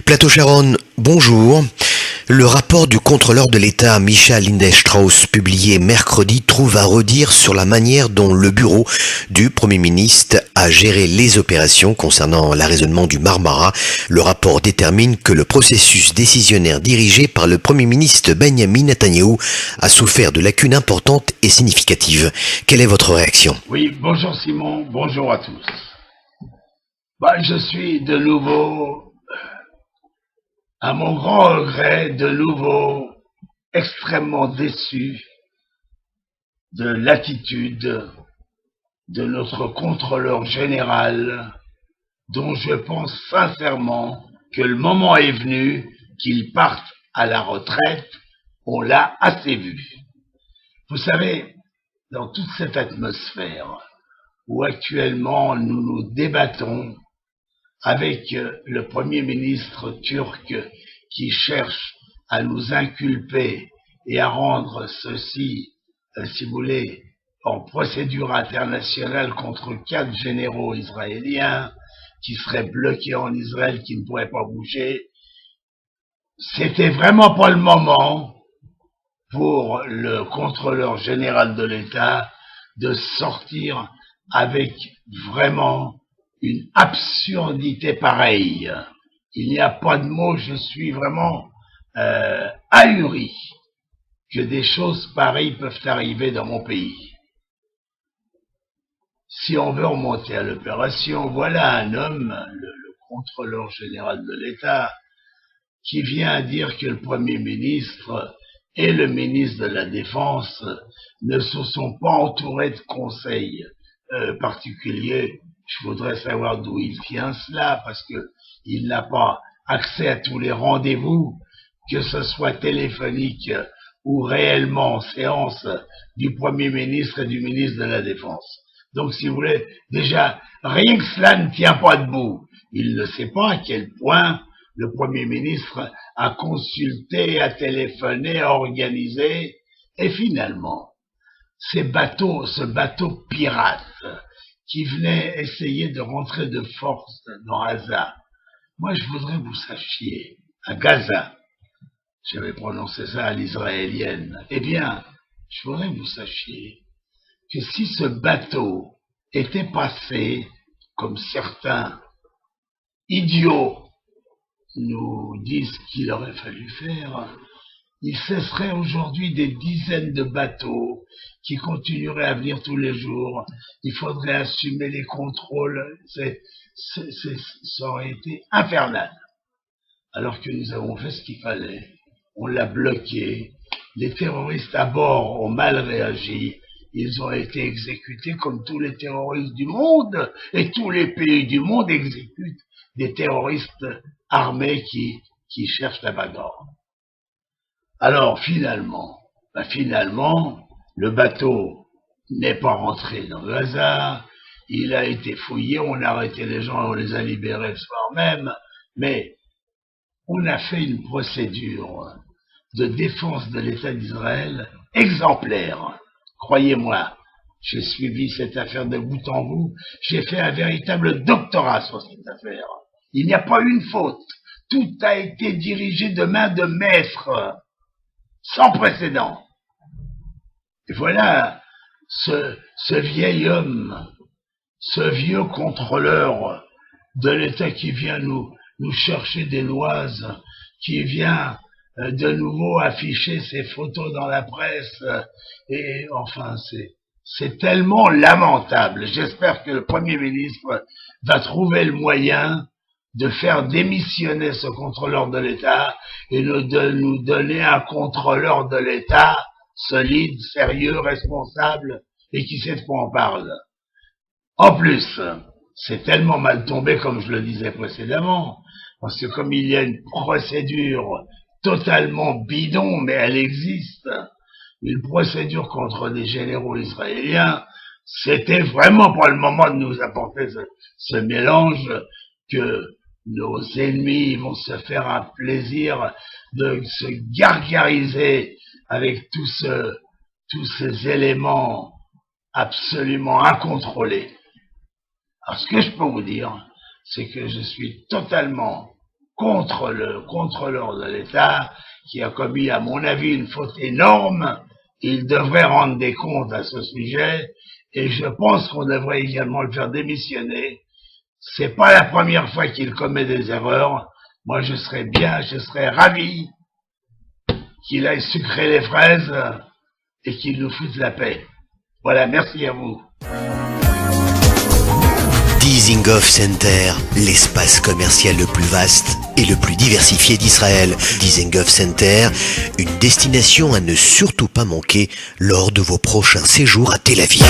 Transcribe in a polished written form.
Plateau Sharon, bonjour. Le rapport du contrôleur de l'État Micha Lindstrauss publié mercredi trouve à redire sur la manière dont le bureau du Premier ministre a géré les opérations concernant l'arraisonnement du Marmara. Le rapport détermine que le processus décisionnaire dirigé par le Premier ministre Benjamin Netanyahou a souffert de lacunes importantes et significatives. Quelle est votre réaction? Oui, bonjour Simon, bonjour à tous. Je suis de nouveau, à mon grand regret, de nouveau extrêmement déçu de l'attitude de notre contrôleur général, dont je pense sincèrement que le moment est venu qu'il parte à la retraite. On l'a assez vu. Vous savez, dans toute cette atmosphère où actuellement nous nous débattons avec le Premier ministre turc qui cherche à nous inculper et à rendre ceci, si vous voulez, en procédure internationale contre 4 généraux israéliens qui seraient bloqués en Israël, qui ne pourraient pas bouger. C'était vraiment pas le moment pour le contrôleur général de l'État de sortir avec vraiment une absurdité pareille. Il n'y a pas de mots, je suis vraiment ahuri que des choses pareilles peuvent arriver dans mon pays. Si on veut remonter à l'opération, voilà un homme, le contrôleur général de l'État, qui vient dire que le Premier ministre et le ministre de la Défense ne se sont pas entourés de conseils particuliers. Je voudrais savoir d'où il vient cela, parce que il n'a pas accès à tous les rendez-vous, que ce soit téléphonique ou réellement en séance, du Premier ministre et du ministre de la Défense. Donc, si vous voulez, déjà, rien que cela ne tient pas debout. Il ne sait pas à quel point le Premier ministre a consulté, a téléphoné, a organisé, et finalement, ce bateau pirate qui venait essayer de rentrer de force dans Gaza. Moi, je voudrais que vous sachiez, à Gaza, j'avais prononcé ça à l'israélienne, eh bien, je voudrais que vous sachiez que si ce bateau était passé, comme certains idiots nous disent qu'il aurait fallu faire, il cesserait aujourd'hui des dizaines de bateaux qui continueraient à venir tous les jours. Il faudrait assumer les contrôles. Ça aurait été infernal. Alors que nous avons fait ce qu'il fallait. On l'a bloqué. Les terroristes à bord ont mal réagi. Ils ont été exécutés comme tous les terroristes du monde. Et tous les pays du monde exécutent des terroristes armés qui cherchent la bagarre. Alors finalement, le bateau n'est pas rentré dans Gaza, il a été fouillé, on a arrêté les gens, on les a libérés le soir même, mais on a fait une procédure de défense de l'État d'Israël exemplaire. Croyez-moi, j'ai suivi cette affaire de bout en bout, j'ai fait un véritable doctorat sur cette affaire. Il n'y a pas une faute, tout a été dirigé de main de maître, sans précédent. Et voilà ce vieil homme, ce vieux contrôleur de l'État qui vient nous chercher des loises, qui vient de nouveau afficher ses photos dans la presse, et enfin c'est tellement lamentable. J'espère que le Premier ministre va trouver le moyen de faire démissionner ce contrôleur de l'État et de nous donner un contrôleur de l'État solide, sérieux, responsable et qui sait de quoi on parle. En plus, c'est tellement mal tombé comme je le disais précédemment, parce que comme il y a une procédure totalement bidon, mais elle existe, une procédure contre des généraux israéliens, c'était vraiment pas le moment de nous apporter ce mélange que nos ennemis vont se faire un plaisir de se gargariser avec tous ces éléments absolument incontrôlés. Alors ce que je peux vous dire, c'est que je suis totalement contre le contrôleur de l'État, qui a commis, à mon avis, une faute énorme. Il devrait rendre des comptes à ce sujet, et je pense qu'on devrait également le faire démissionner. C'est pas la première fois qu'il commet des erreurs. Moi, je serais ravi qu'il aille sucrer les fraises et qu'il nous foute la paix. Voilà, merci à vous. Dizengoff Center, l'espace commercial le plus vaste et le plus diversifié d'Israël. Dizengoff Center, une destination à ne surtout pas manquer lors de vos prochains séjours à Tel Aviv.